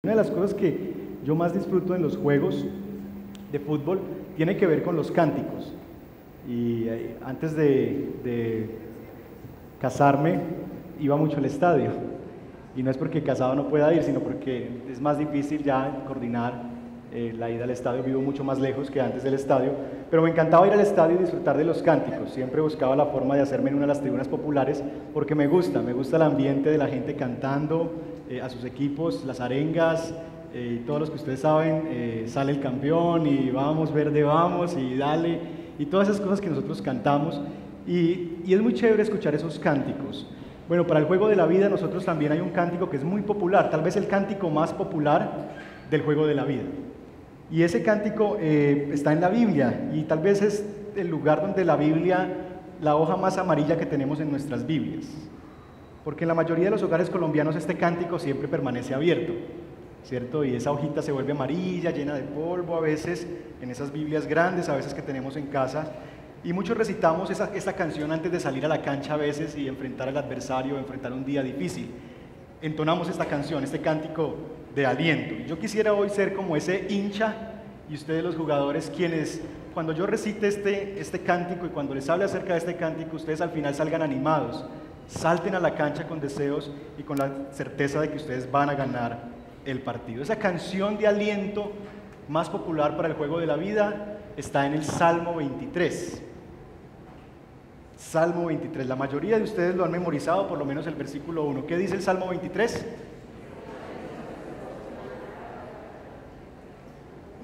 Una de las cosas que yo más disfruto en los juegos de fútbol tiene que ver con los cánticos. Y antes de casarme iba mucho al estadio. Y no es porque casado no pueda ir, sino porque es más difícil ya coordinar la ida al estadio. Vivo mucho más lejos que antes del estadio. Pero me encantaba ir al estadio y disfrutar de los cánticos. Siempre buscaba la forma de hacerme en una de las tribunas populares porque me gusta el ambiente de la gente cantando a sus equipos, las arengas, todos los que ustedes saben, sale el campeón y vamos verde, vamos y dale, y todas esas cosas que nosotros cantamos, y es muy chévere escuchar esos cánticos. Bueno, para el juego de la vida nosotros también hay un cántico que es muy popular, tal vez el cántico más popular del juego de la vida, y ese cántico está en la Biblia, y tal vez es el lugar donde la Biblia, la hoja más amarilla que tenemos en nuestras Biblias. Porque en la mayoría de los hogares colombianos este cántico siempre permanece abierto, ¿cierto? Y esa hojita se vuelve amarilla, llena de polvo a veces, en esas Biblias grandes a veces que tenemos en casa. Y muchos recitamos esta canción antes de salir a la cancha a veces y enfrentar al adversario, enfrentar un día difícil. Entonamos esta canción, este cántico de aliento. Yo quisiera hoy ser como ese hincha y ustedes los jugadores quienes, cuando yo recite este cántico y cuando les hable acerca de este cántico, ustedes al final salgan animados. Salten a la cancha con deseos y con la certeza de que ustedes van a ganar el partido. Esa canción de aliento más popular para el juego de la vida está en el Salmo 23. Salmo 23. La mayoría de ustedes lo han memorizado, por lo menos el versículo 1. ¿Qué dice el Salmo 23?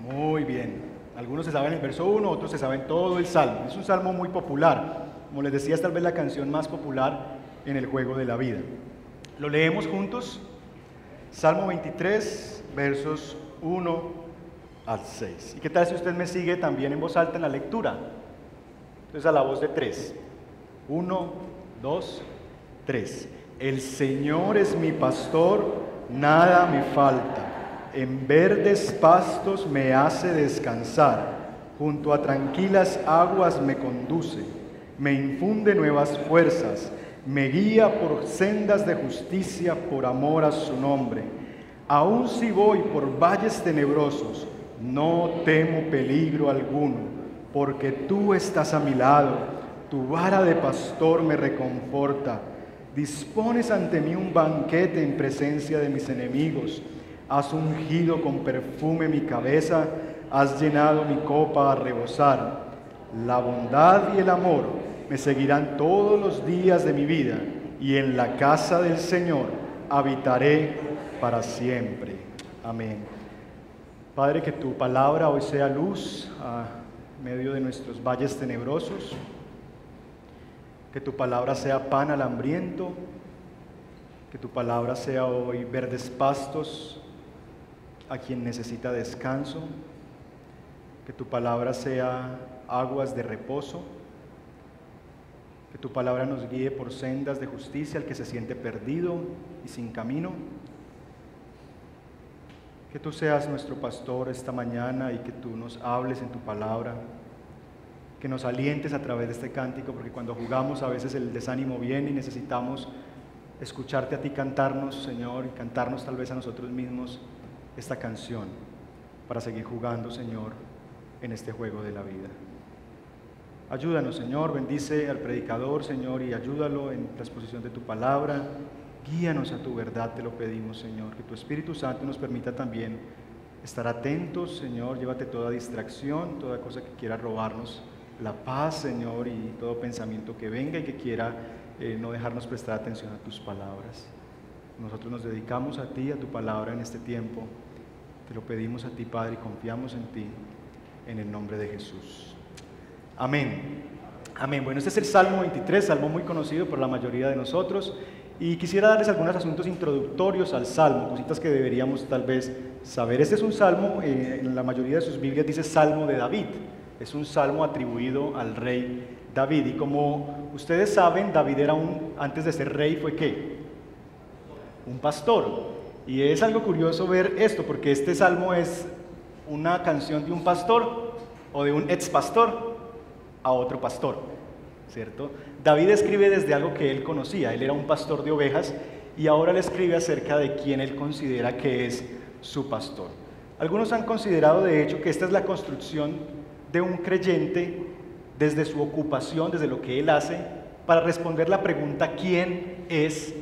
Muy bien. Algunos se saben el verso 1, otros se saben todo el Salmo. Es un Salmo muy popular. Como les decía, es tal vez la canción más popular en el juego de la vida. Lo leemos juntos. Salmo 23, versos 1 al 6. ¿Y qué tal si usted me sigue también en voz alta en la lectura? Entonces a la voz de 3. 1, 2, 3. El Señor es mi pastor, nada me falta. En verdes pastos me hace descansar. Junto a tranquilas aguas me conduce. Me infunde nuevas fuerzas. Me guía por sendas de justicia por amor a su nombre. Aun si voy por valles tenebrosos, no temo peligro alguno, porque tú estás a mi lado, tu vara de pastor me reconforta. Dispones ante mí un banquete en presencia de mis enemigos. Has ungido con perfume mi cabeza, has llenado mi copa a rebosar. La bondad y el amor me seguirán todos los días de mi vida, y en la casa del Señor habitaré para siempre. Amén. Padre, que tu palabra hoy sea luz a medio de nuestros valles tenebrosos, que tu palabra sea pan al hambriento, que tu palabra sea hoy verdes pastos a quien necesita descanso, que tu palabra sea aguas de reposo, que tu palabra nos guíe por sendas de justicia al que se siente perdido y sin camino. Que tú seas nuestro pastor esta mañana y que tú nos hables en tu palabra, que nos alientes a través de este cántico, porque cuando jugamos a veces el desánimo viene y necesitamos escucharte a ti cantarnos, Señor, y cantarnos tal vez a nosotros mismos esta canción para seguir jugando, Señor, en este juego de la vida. Ayúdanos, Señor, bendice al predicador, Señor, y ayúdalo en la exposición de tu palabra. Guíanos a tu verdad, te lo pedimos, Señor. Que tu Espíritu Santo nos permita también estar atentos, Señor. Llévate toda distracción, toda cosa que quiera robarnos la paz, Señor, y todo pensamiento que venga y que quiera no dejarnos prestar atención a tus palabras. Nosotros nos dedicamos a ti, a tu palabra en este tiempo. Te lo pedimos a ti, Padre, y confiamos en ti, en el nombre de Jesús. Amén. Amén. Bueno, este es el Salmo 23, salmo muy conocido por la mayoría de nosotros, y quisiera darles algunos asuntos introductorios al Salmo, cositas que deberíamos tal vez saber. Este es un Salmo, en la mayoría de sus Biblias dice Salmo de David, es un Salmo atribuido al rey David, y como ustedes saben, David era antes de ser rey, ¿fue qué? Un pastor, y es algo curioso ver esto, porque este Salmo es una canción de un pastor, o de un ex pastor, a otro pastor, ¿cierto? David escribe desde algo que él conocía, él era un pastor de ovejas y ahora le escribe acerca de quien él considera que es su pastor. Algunos han considerado de hecho que esta es la construcción de un creyente desde su ocupación, desde lo que él hace, para responder la pregunta ¿quién es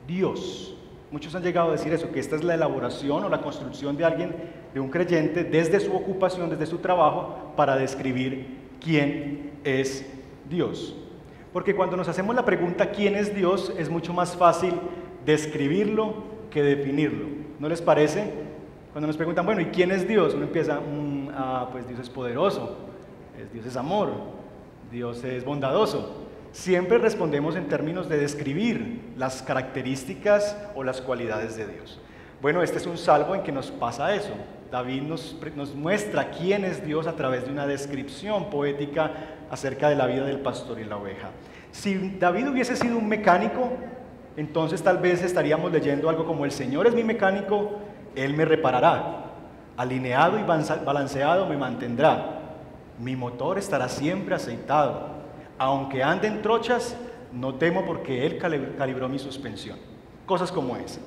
Dios? Muchos han llegado a decir eso, que esta es la elaboración o la construcción de alguien, de un creyente, desde su ocupación, desde su trabajo, para describir quién es Dios. Porque cuando nos hacemos la pregunta ¿quién es Dios? Es mucho más fácil describirlo que definirlo. ¿No les parece? Cuando nos preguntan, bueno, ¿y quién es Dios? Uno empieza, pues Dios es poderoso, Dios es amor, Dios es bondadoso. Siempre respondemos en términos de describir las características o las cualidades de Dios. Bueno, este es un salmo en que nos pasa eso. David nos muestra quién es Dios a través de una descripción poética acerca de la vida del pastor y la oveja. Si David hubiese sido un mecánico, entonces tal vez estaríamos leyendo algo como: el Señor es mi mecánico, Él me reparará, alineado y balanceado me mantendrá, mi motor estará siempre aceitado, aunque ande en trochas, no temo porque Él calibró mi suspensión. Cosas como esa.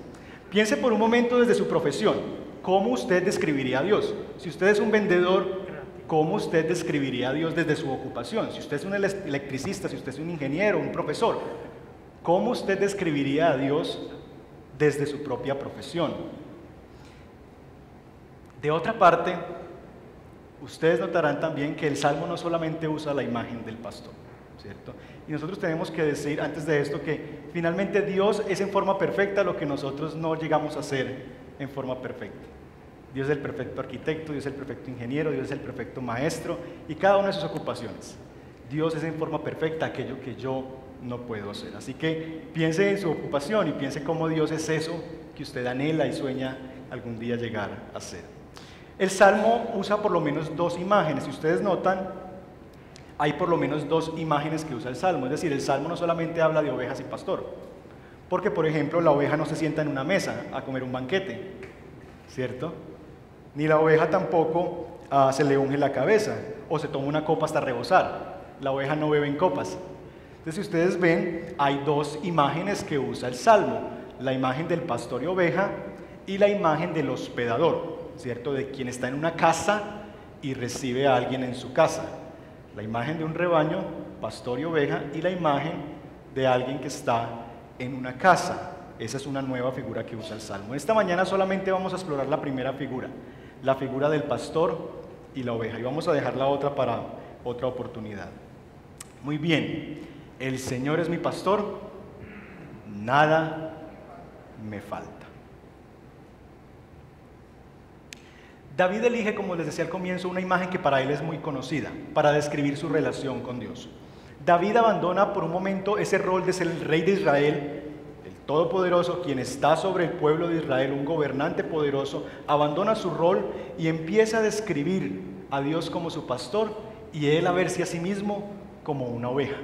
Piense por un momento desde su profesión, ¿cómo usted describiría a Dios? Si usted es un vendedor, ¿cómo usted describiría a Dios desde su ocupación? Si usted es un electricista, si usted es un ingeniero, un profesor, ¿cómo usted describiría a Dios desde su propia profesión? De otra parte, ustedes notarán también que el Salmo no solamente usa la imagen del pastor, ¿cierto? Y nosotros tenemos que decir antes de esto que finalmente Dios es en forma perfecta lo que nosotros no llegamos a ser en forma perfecta. Dios es el perfecto arquitecto, Dios es el perfecto ingeniero, Dios es el perfecto maestro y cada una de sus ocupaciones. Dios es en forma perfecta aquello que yo no puedo hacer. Así que piense en su ocupación y piense cómo Dios es eso que usted anhela y sueña algún día llegar a ser. El Salmo usa por lo menos dos imágenes. Si ustedes notan, hay por lo menos dos imágenes que usa el Salmo. Es decir, el Salmo no solamente habla de ovejas y pastor, porque por ejemplo la oveja no se sienta en una mesa a comer un banquete, ¿cierto? Ni la oveja tampoco se le unge la cabeza o se toma una copa hasta rebosar. La oveja no bebe en copas. Entonces, si ustedes ven, hay dos imágenes que usa el Salmo: la imagen del pastor y oveja y la imagen del hospedador, ¿cierto? De quien está en una casa y recibe a alguien en su casa. La imagen de un rebaño, pastor y oveja, y la imagen de alguien que está en una casa. Esa es una nueva figura que usa el Salmo. Esta mañana solamente vamos a explorar la primera figura, la figura del pastor y la oveja, y vamos a dejar la otra para otra oportunidad. Muy bien, el Señor es mi pastor, nada me falta. David elige, como les decía al comienzo, una imagen que para él es muy conocida, para describir su relación con Dios. David abandona por un momento ese rol de ser el rey de Israel, el todopoderoso, quien está sobre el pueblo de Israel, un gobernante poderoso, abandona su rol y empieza a describir a Dios como su pastor y él a verse a sí mismo como una oveja.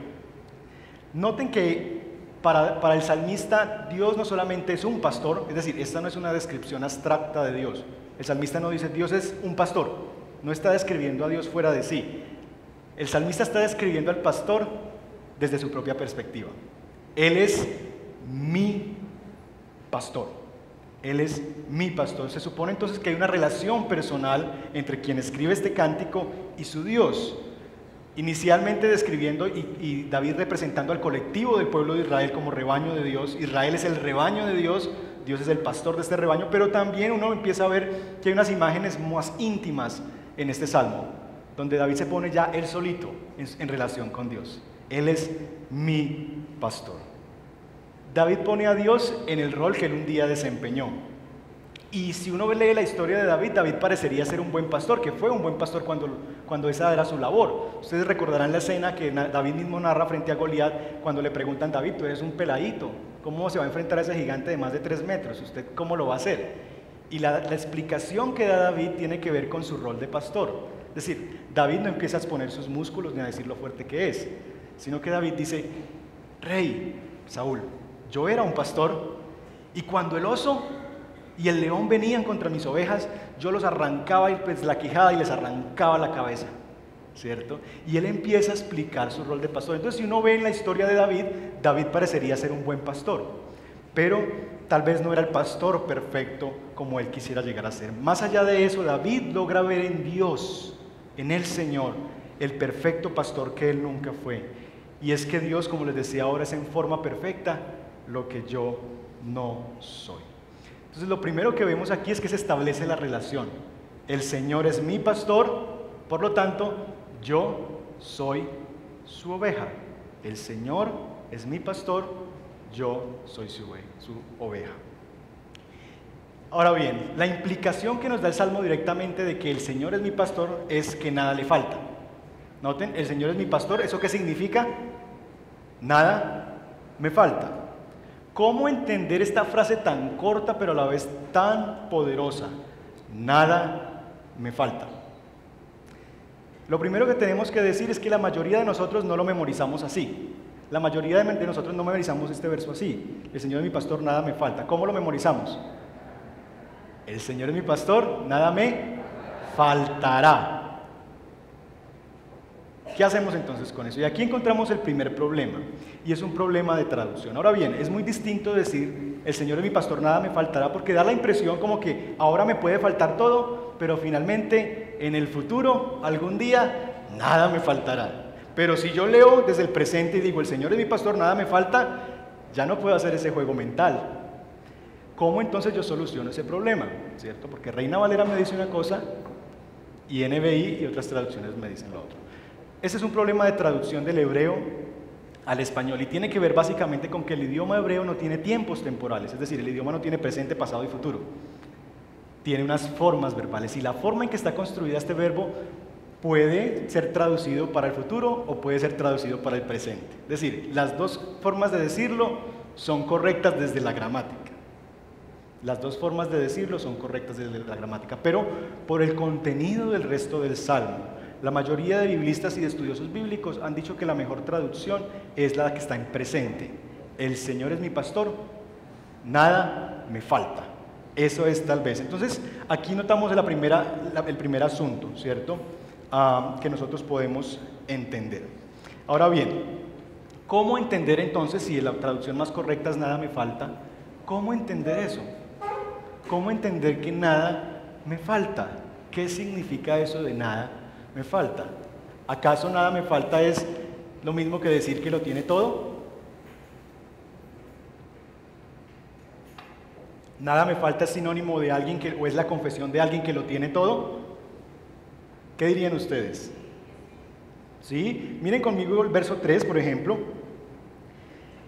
Noten que para el salmista Dios no solamente es un pastor, es decir, esta no es una descripción abstracta de Dios. El salmista no dice Dios es un pastor, no está describiendo a Dios fuera de sí. El salmista está describiendo al pastor desde su propia perspectiva. Él es mi pastor. Él es mi pastor. Se supone entonces que hay una relación personal entre quien escribe este cántico y su Dios. Inicialmente describiendo y David representando al colectivo del pueblo de Israel como rebaño de Dios. Israel es el rebaño de Dios, Dios es el pastor de este rebaño, pero también uno empieza a ver que hay unas imágenes más íntimas en este salmo, donde David se pone ya él solito en relación con Dios. Él es mi pastor. David pone a Dios en el rol que él un día desempeñó. Y si uno lee la historia de David, David parecería ser un buen pastor, que fue un buen pastor cuando esa era su labor. Ustedes recordarán la escena que David mismo narra frente a Goliat, cuando le preguntan: David, tú eres un peladito, ¿cómo se va a enfrentar a ese gigante de más de 3 metros? ¿Usted cómo lo va a hacer? Y la explicación que da David tiene que ver con su rol de pastor. Es decir, David no empieza a exponer sus músculos ni a decir lo fuerte que es, sino que David dice: Rey Saúl, yo era un pastor y cuando el oso y el león venían contra mis ovejas, yo los arrancaba la quijada y les arrancaba la cabeza, ¿cierto? Y él empieza a explicar su rol de pastor. Entonces, si uno ve en la historia de David, David parecería ser un buen pastor, pero tal vez no era el pastor perfecto como Él quisiera llegar a ser. Más allá de eso, David logra ver en Dios, en el Señor, el perfecto pastor que Él nunca fue. Y es que Dios, como les decía ahora, es en forma perfecta lo que yo no soy. Entonces lo primero que vemos aquí es que se establece la relación. El Señor es mi pastor, por lo tanto, yo soy su oveja. El Señor es mi pastor, yo soy su oveja. Ahora bien, la implicación que nos da el Salmo directamente de que el Señor es mi pastor es que nada le falta. Noten, el Señor es mi pastor, ¿eso qué significa? Nada me falta. ¿Cómo entender esta frase tan corta pero a la vez tan poderosa? Nada me falta. Lo primero que tenemos que decir es que la mayoría de nosotros no lo memorizamos así. La mayoría de nosotros no memorizamos este verso así. El Señor es mi pastor, nada me falta. ¿Cómo lo memorizamos? El Señor es mi pastor, nada me faltará. ¿Qué hacemos entonces con eso? Y aquí encontramos el primer problema, y es un problema de traducción. Ahora bien, es muy distinto decir, el Señor es mi pastor, nada me faltará, porque da la impresión como que ahora me puede faltar todo, pero finalmente en el futuro, algún día, nada me faltará. Pero si yo leo desde el presente y digo, el Señor es mi pastor, nada me falta, ya no puedo hacer ese juego mental. ¿Cómo entonces yo soluciono ese problema? ¿Cierto? Porque Reina Valera me dice una cosa y NBI y otras traducciones me dicen lo otro. Ese es un problema de traducción del hebreo al español y tiene que ver básicamente con que el idioma hebreo no tiene tiempos temporales, es decir, el idioma no tiene presente, pasado y futuro. Tiene unas formas verbales y la forma en que está construida este verbo puede ser traducido para el futuro o puede ser traducido para el presente. Es decir, las dos formas de decirlo son correctas desde la gramática. Las dos formas de decirlo son correctas desde la gramática, pero por el contenido del resto del Salmo, la mayoría de biblistas y de estudiosos bíblicos han dicho que la mejor traducción es la que está en presente. El Señor es mi pastor, nada me falta. Eso es tal vez. Entonces, aquí notamos el primer asunto, ¿cierto? Que nosotros podemos entender. Ahora bien, ¿cómo entender entonces, si la traducción más correcta es nada me falta? ¿Cómo entender eso? ¿Cómo entender que nada me falta? ¿Qué significa eso de nada me falta? ¿Acaso nada me falta es lo mismo que decir que lo tiene todo? ¿Nada me falta es sinónimo de alguien que, o es la confesión de alguien que lo tiene todo? ¿Qué dirían ustedes? ¿Sí? Miren conmigo el verso 3, por ejemplo.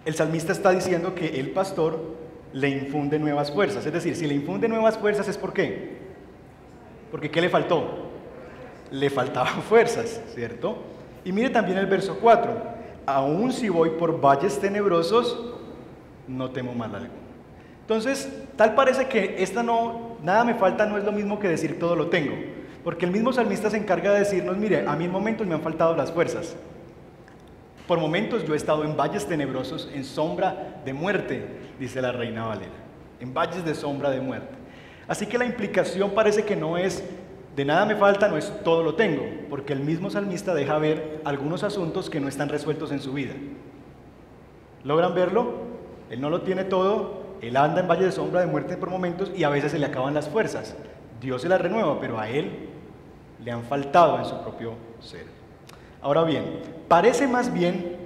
El salmista está diciendo que el pastor le infunde nuevas fuerzas. Es decir, si le infunde nuevas fuerzas es ¿por qué? Porque ¿qué le faltó? Le faltaban fuerzas, ¿cierto? Y mire también el verso 4. Aún si voy por valles tenebrosos, no temo mal alguno. Entonces, tal parece que nada me falta no es lo mismo que decir todo lo tengo. Porque el mismo salmista se encarga de decirnos, mire, a mí en momentos me han faltado las fuerzas. Por momentos yo he estado en valles tenebrosos, en sombra de muerte, dice la Reina Valera. En valles de sombra de muerte. Así que la implicación parece que no es de nada me falta, no es todo lo tengo, porque el mismo salmista deja ver algunos asuntos que no están resueltos en su vida. ¿Logran verlo? Él no lo tiene todo, él anda en valles de sombra de muerte por momentos y a veces se le acaban las fuerzas. Dios se las renueva, pero a él le han faltado en su propio ser. Ahora bien, parece más bien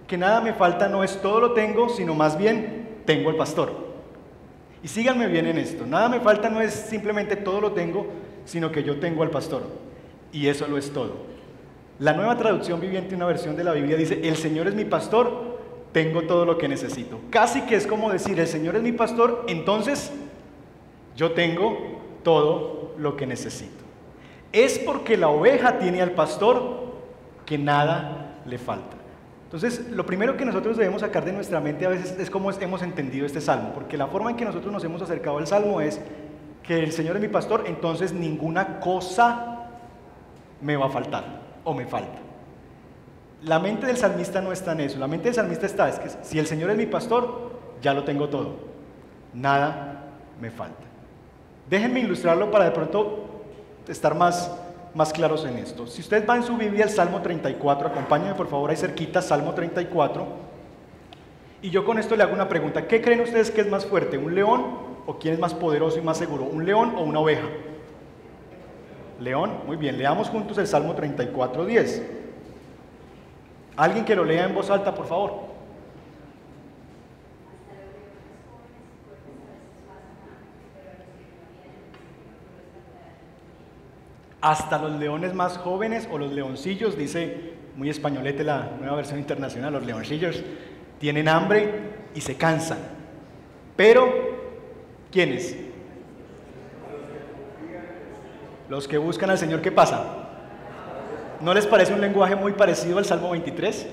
que nada me falta no es todo lo tengo, sino más bien tengo el pastor. Y síganme bien en esto, nada me falta no es simplemente todo lo tengo, sino que yo tengo al pastor. Y eso lo es todo. La Nueva Traducción Viviente, una versión de la Biblia, dice, el Señor es mi pastor, tengo todo lo que necesito. Casi que es como decir, el Señor es mi pastor, entonces yo tengo todo lo que necesito. Es porque la oveja tiene al pastor que nada le falta. Entonces, lo primero que nosotros debemos sacar de nuestra mente a veces es cómo hemos entendido este salmo, porque la forma en que nosotros nos hemos acercado al salmo es que el Señor es mi pastor, entonces ninguna cosa me va a faltar o me falta. La mente del salmista no está en eso, la mente del salmista está, es que si el Señor es mi pastor, ya lo tengo todo, nada me falta. Déjenme ilustrarlo para de pronto estar más claros en esto. Si usted va en su Biblia al Salmo 34, acompáñenme por favor ahí cerquita, Salmo 34, y yo con esto le hago una pregunta, ¿qué creen ustedes que es más fuerte, un león ¿O quién es más poderoso y más seguro? ¿Un león o una oveja? León, muy bien. Leamos juntos el Salmo 34:10. Alguien que lo lea en voz alta, por favor. Hasta los leones más jóvenes o los leoncillos, dice muy españolete la nueva versión internacional, los leoncillos tienen hambre y se cansan. Pero, ¿quiénes? Los que buscan al Señor, ¿qué pasa? ¿No les parece un lenguaje muy parecido al Salmo 23?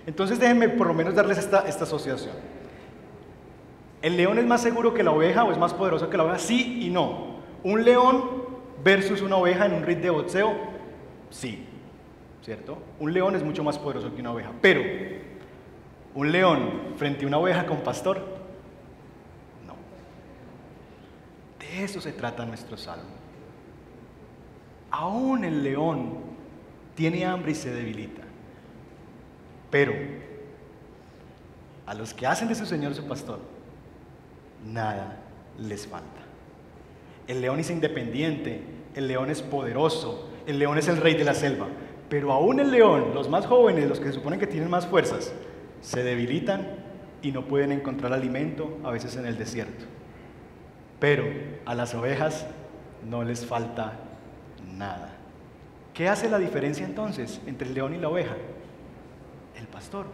Entonces déjenme por lo menos darles esta asociación. ¿El león es más seguro que la oveja o es más poderoso que la oveja? Sí y no. Un león versus una oveja en un ring de boxeo, sí, ¿cierto? Un león es mucho más poderoso que una oveja, pero un león frente a una oveja con pastor, no. De eso se trata nuestro salmo. Aún el león tiene hambre y se debilita, pero a los que hacen de su Señor su pastor, nada les falta. El león es independiente, el león es poderoso, el león es el rey de la selva. Pero aún el león, los más jóvenes, los que se suponen que tienen más fuerzas, se debilitan y no pueden encontrar alimento, a veces en el desierto. Pero a las ovejas no les falta nada. ¿Qué hace la diferencia entonces entre el león y la oveja? El pastor.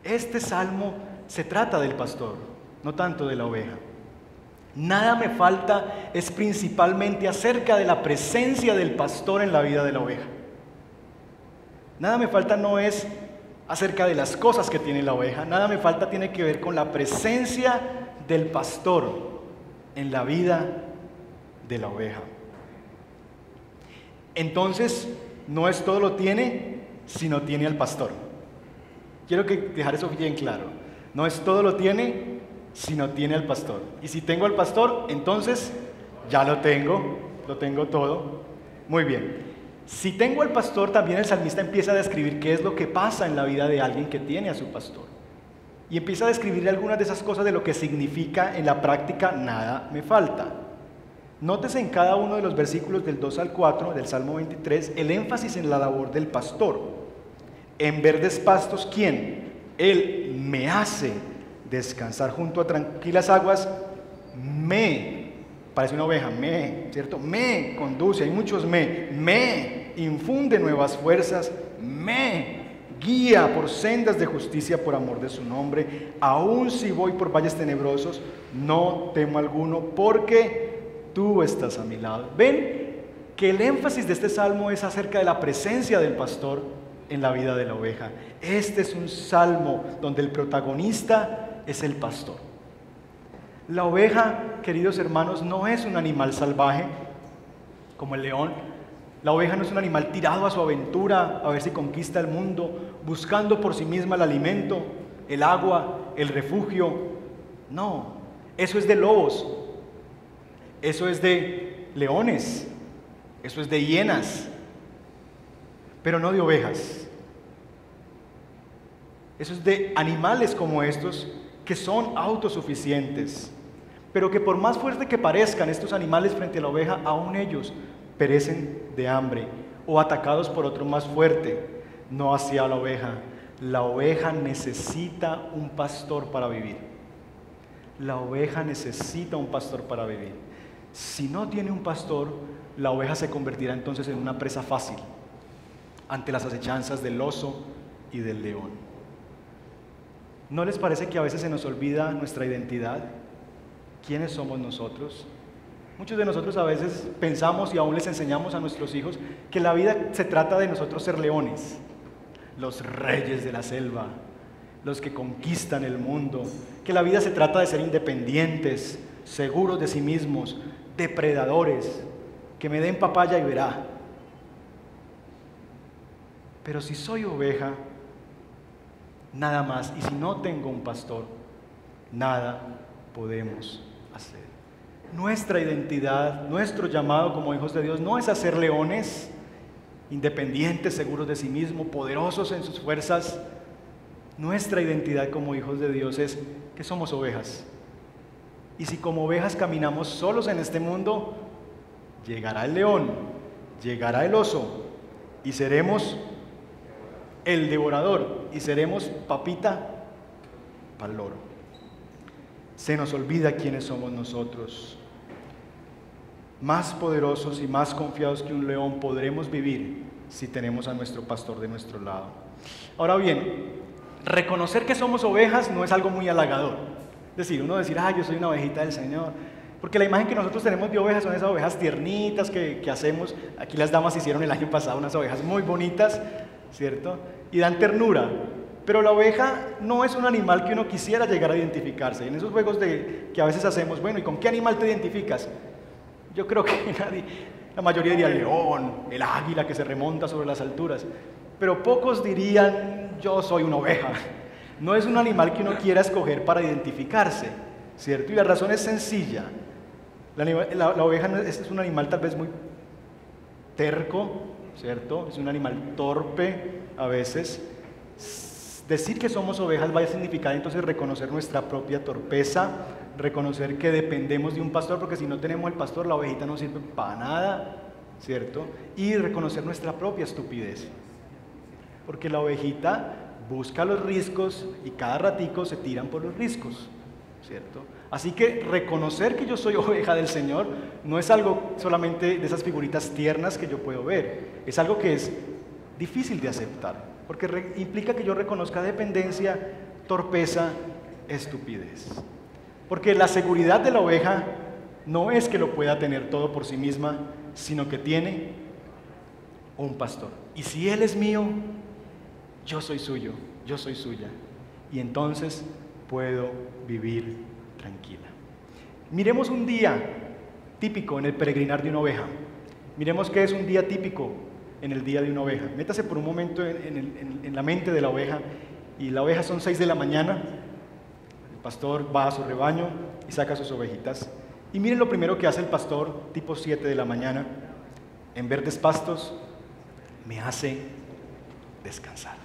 Este salmo se trata del pastor, no tanto de la oveja. Nada me falta es principalmente acerca de la presencia del pastor en la vida de la oveja. Nada me falta no es acerca de las cosas que tiene la oveja, nada me falta tiene que ver con la presencia del pastor en la vida de la oveja. Entonces, no es todo lo tiene, sino tiene al pastor. Quiero dejar eso bien claro. No es todo lo tiene, sino tiene al pastor. Y si tengo al pastor, entonces ya lo tengo todo. Muy bien. Si tengo al pastor, también el salmista empieza a describir qué es lo que pasa en la vida de alguien que tiene a su pastor. Y empieza a describir algunas de esas cosas de lo que significa en la práctica nada me falta. Nótese en cada uno de los versículos del 2 al 4 del Salmo 23 el énfasis en la labor del pastor. En verdes pastos, ¿quién? Él me hace descansar junto a tranquilas aguas, parece una oveja, ¿cierto? Me conduce, hay muchos me infunde nuevas fuerzas, me guía por sendas de justicia por amor de su nombre, aun si voy por valles tenebrosos, no temo alguno, porque tú estás a mi lado. ¿Ven que el énfasis de este salmo es acerca de la presencia del pastor en la vida de la oveja? Este es un salmo donde el protagonista es el pastor. La oveja, queridos hermanos, no es un animal salvaje como el león. La oveja no es un animal tirado a su aventura a ver si conquista el mundo, buscando por sí misma el alimento, el agua, el refugio. No, eso es de lobos, eso es de leones, eso es de hienas, pero no de ovejas. Eso es de animales como estos que son autosuficientes, pero que por más fuerte que parezcan estos animales frente a la oveja, aún ellos perecen de hambre o atacados por otro más fuerte. No hacia la oveja. La oveja necesita un pastor para vivir. La oveja necesita un pastor para vivir. Si no tiene un pastor, la oveja se convertirá entonces en una presa fácil ante las acechanzas del oso y del león. ¿No les parece que a veces se nos olvida nuestra identidad? ¿Quiénes somos nosotros? Muchos de nosotros a veces pensamos y aún les enseñamos a nuestros hijos que la vida se trata de nosotros ser leones, los reyes de la selva, los que conquistan el mundo, que la vida se trata de ser independientes, seguros de sí mismos, depredadores, que me den papaya y verá. Pero si soy oveja, nada más, y si no tengo un pastor, nada podemos hacer. Nuestra identidad, nuestro llamado como hijos de Dios no es a ser leones, independientes, seguros de sí mismos, poderosos en sus fuerzas. Nuestra identidad como hijos de Dios es que somos ovejas. Y si como ovejas caminamos solos en este mundo, llegará el león, llegará el oso, y seremos el devorador, y seremos papita para el loro. Se nos olvida quiénes somos nosotros. Más poderosos y más confiados que un león podremos vivir si tenemos a nuestro pastor de nuestro lado. Ahora bien, reconocer que somos ovejas no es algo muy halagador. Es decir, uno decir, yo soy una ovejita del Señor. Porque la imagen que nosotros tenemos de ovejas son esas ovejas tiernitas que hacemos. Aquí las damas hicieron el año pasado unas ovejas muy bonitas, ¿cierto? Y dan ternura. Pero la oveja no es un animal que uno quisiera llegar a identificarse. Y en esos juegos que a veces hacemos, bueno, ¿y con qué animal te identificas? Yo creo que la mayoría diría el león, el águila que se remonta sobre las alturas. Pero pocos dirían, yo soy una oveja. No es un animal que uno quiera escoger para identificarse, ¿cierto? Y la razón es sencilla. La oveja es un animal tal vez muy terco, ¿cierto? Es un animal torpe a veces. Decir que somos ovejas va a significar entonces reconocer nuestra propia torpeza, reconocer que dependemos de un pastor, porque si no tenemos el pastor, la ovejita no sirve para nada, ¿cierto? Y reconocer nuestra propia estupidez, porque la ovejita busca los riscos y cada ratico se tiran por los riscos, ¿cierto? Así que reconocer que yo soy oveja del Señor no es algo solamente de esas figuritas tiernas que yo puedo ver, es algo que es difícil de aceptar, porque implica que yo reconozca dependencia, torpeza, estupidez. Porque la seguridad de la oveja no es que lo pueda tener todo por sí misma, sino que tiene un pastor. Y si Él es mío, yo soy suyo, yo soy suya. Y entonces puedo vivir tranquila. Miremos un día típico en el peregrinar de una oveja. Miremos qué es un día típico en el día de una oveja. Métase por un momento en la mente de la oveja. Y la oveja son 6 de la mañana. El pastor va a su rebaño y saca sus ovejitas. Y miren lo primero que hace el pastor, tipo 7 de la mañana. En verdes pastos me hace descansar.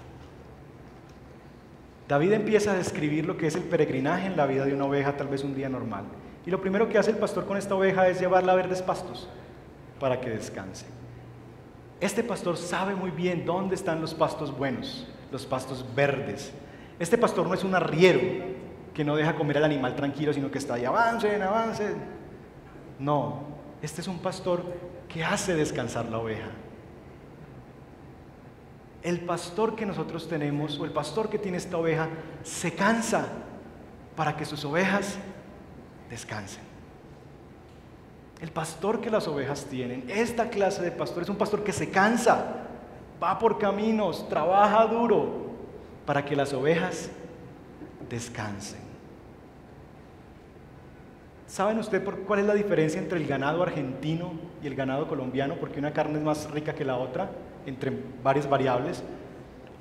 David empieza a describir lo que es el peregrinaje en la vida de una oveja, tal vez un día normal. Y lo primero que hace el pastor con esta oveja es llevarla a verdes pastos para que descanse. Este pastor sabe muy bien dónde están los pastos buenos, los pastos verdes. Este pastor no es un arriero que no deja comer al animal tranquilo, sino que está ahí, avancen, avancen. No, este es un pastor que hace descansar la oveja. El pastor que nosotros tenemos, o el pastor que tiene esta oveja, se cansa para que sus ovejas descansen. El pastor que las ovejas tienen, esta clase de pastor, es un pastor que se cansa, va por caminos, trabaja duro para que las ovejas descansen. ¿Saben ustedes cuál es la diferencia entre el ganado argentino y el ganado colombiano? Porque una carne es más rica que la otra, entre varias variables.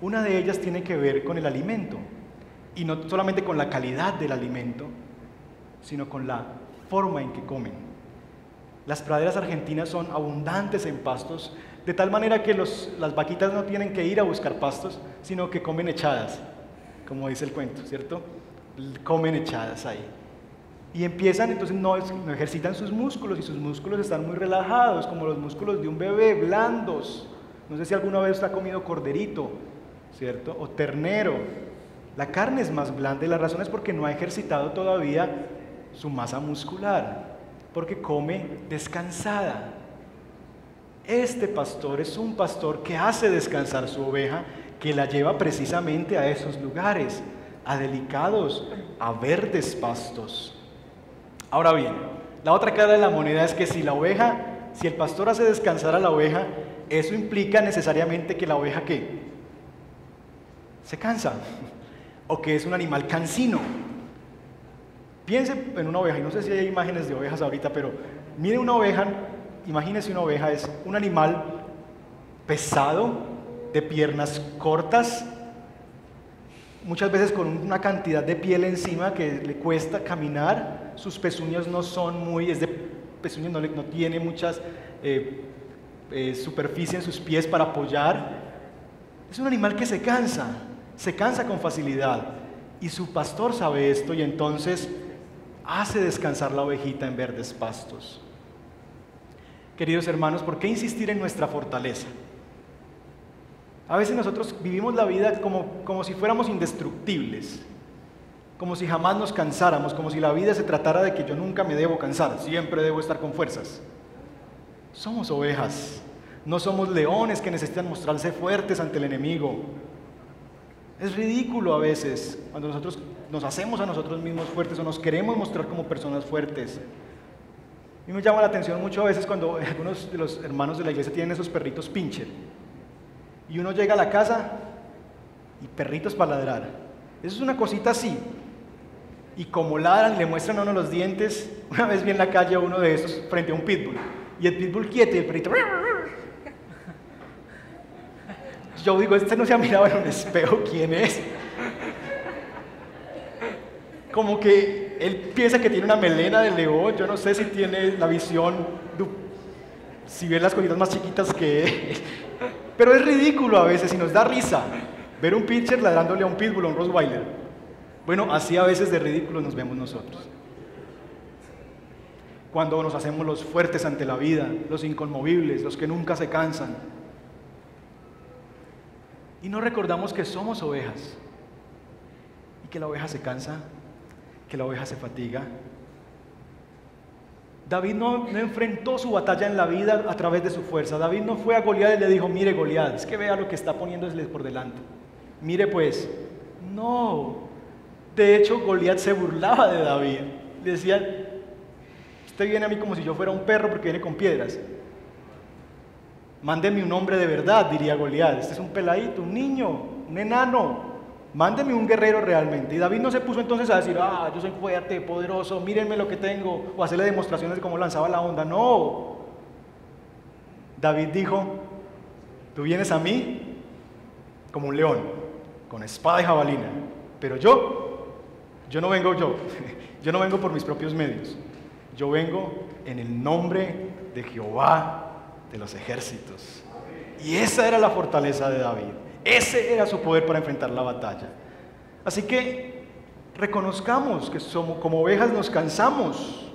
Una de ellas tiene que ver con el alimento, y no solamente con la calidad del alimento, sino con la forma en que comen. Las praderas argentinas son abundantes en pastos, de tal manera que las vaquitas no tienen que ir a buscar pastos, sino que comen echadas, como dice el cuento, ¿cierto? Comen echadas ahí. Y empiezan, entonces no ejercitan sus músculos, y sus músculos están muy relajados, como los músculos de un bebé, blandos. No sé si alguna vez usted ha comido corderito, ¿cierto? O ternero. La carne es más blanda, y la razón es porque no ha ejercitado todavía su masa muscular, porque come descansada. Este pastor es un pastor que hace descansar su oveja, que la lleva precisamente a esos lugares, a delicados, a verdes pastos. Ahora bien, la otra cara de la moneda es que si el pastor hace descansar a la oveja, eso implica necesariamente que la oveja ¿qué? Se cansa, o que es un animal cansino. Piense en una oveja, y no sé si hay imágenes de ovejas ahorita, pero mire una oveja, imagínese una oveja, es un animal pesado, de piernas cortas, muchas veces con una cantidad de piel encima que le cuesta caminar, sus pezuñas no son muy, pezuñas no tiene muchas superficie en sus pies para apoyar. Es un animal que se cansa con facilidad, y su pastor sabe esto, y entonces hace descansar la ovejita en verdes pastos. Queridos hermanos, ¿por qué insistir en nuestra fortaleza? A veces nosotros vivimos la vida como si fuéramos indestructibles, como si jamás nos cansáramos, como si la vida se tratara de que yo nunca me debo cansar, siempre debo estar con fuerzas. Somos ovejas, no somos leones que necesitan mostrarse fuertes ante el enemigo. Es ridículo a veces cuando nosotros nos hacemos a nosotros mismos fuertes o nos queremos mostrar como personas fuertes. A mí me llama la atención mucho a veces cuando algunos de los hermanos de la iglesia tienen esos perritos pincher y uno llega a la casa y perritos para ladrar. Eso es una cosita así. Y como ladran y le muestran a uno los dientes, una vez vi en la calle a uno de esos frente a un pitbull y el pitbull quieto y el perrito. Yo digo, este no se ha mirado en un espejo, ¿quién es? Como que él piensa que tiene una melena de león, yo no sé si tiene la visión, si ve las cositas más chiquitas que él. Pero es ridículo a veces y nos da risa ver un pitcher ladrándole a un pitbull o a un rottweiler. Bueno, así a veces de ridículos nos vemos nosotros. Cuando nos hacemos los fuertes ante la vida, los inconmovibles, los que nunca se cansan. Y no recordamos que somos ovejas y que la oveja se cansa, que la oveja se fatiga. David no enfrentó su batalla en la vida a través de su fuerza. David no fue a Goliat y le dijo, mire Goliat, es que vea lo que está poniéndole por delante. Mire pues, no. De hecho, Goliat se burlaba de David. Le decía, usted viene a mí como si yo fuera un perro porque viene con piedras. Mándeme un hombre de verdad, diría Goliat. Este es un peladito, un niño, un enano. Mándeme un guerrero realmente. Y David no se puso entonces a decir, yo soy fuerte, poderoso, mírenme lo que tengo, o hacerle demostraciones de cómo lanzaba la onda. No. David dijo, tú vienes a mí como un león, con espada y jabalina, pero yo no vengo yo no vengo por mis propios medios. Yo vengo en el nombre de Jehová de los ejércitos. Y esa era la fortaleza de David. Ese era su poder para enfrentar la batalla. Así que reconozcamos que como ovejas nos cansamos.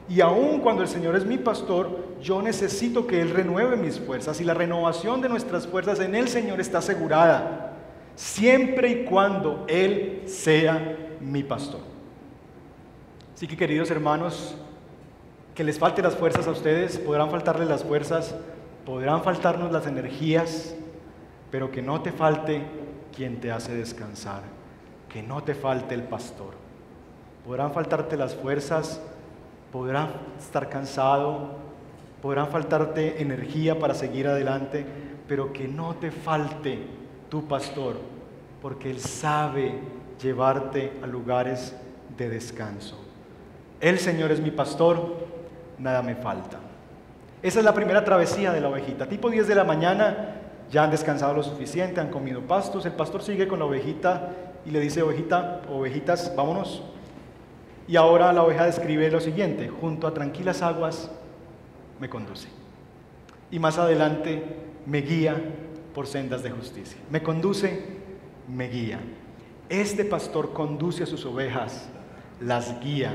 Y aun cuando el Señor es mi pastor, yo necesito que Él renueve mis fuerzas. Y la renovación de nuestras fuerzas en el Señor está asegurada, siempre y cuando Él sea mi pastor. Así que, queridos hermanos, que les falte las fuerzas a ustedes, podrán faltarles las fuerzas, podrán faltarnos las energías, pero que no te falte quien te hace descansar, que no te falte el pastor. Podrán faltarte las fuerzas, podrás estar cansado, podrán faltarte energía para seguir adelante, pero que no te falte tu pastor, porque Él sabe llevarte a lugares de descanso. El Señor es mi pastor, nada me falta. Esa es la primera travesía de la ovejita. Tipo 10 de la mañana, ya han descansado lo suficiente, han comido pastos. El pastor sigue con la ovejita y le dice, ovejita, ovejitas, vámonos. Y ahora la oveja describe lo siguiente: junto a tranquilas aguas me conduce. Y más adelante me guía por sendas de justicia. Me conduce, me guía. Este pastor conduce a sus ovejas, las guía.